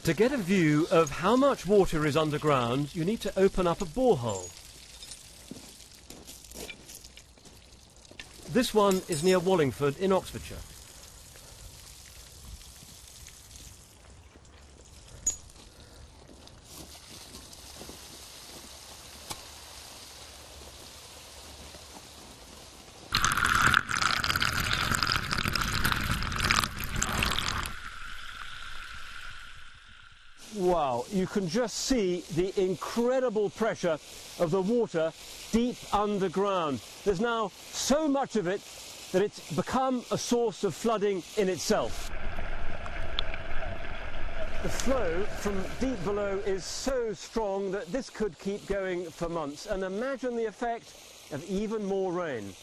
To get a view of how much water is underground, you need to open up a borehole. This one is near Wallingford in Oxfordshire. Wow, you can just see the incredible pressure of the water deep underground. There's now so much of it that it's become a source of flooding in itself. The flow from deep below is so strong that this could keep going for months. And imagine the effect of even more rain.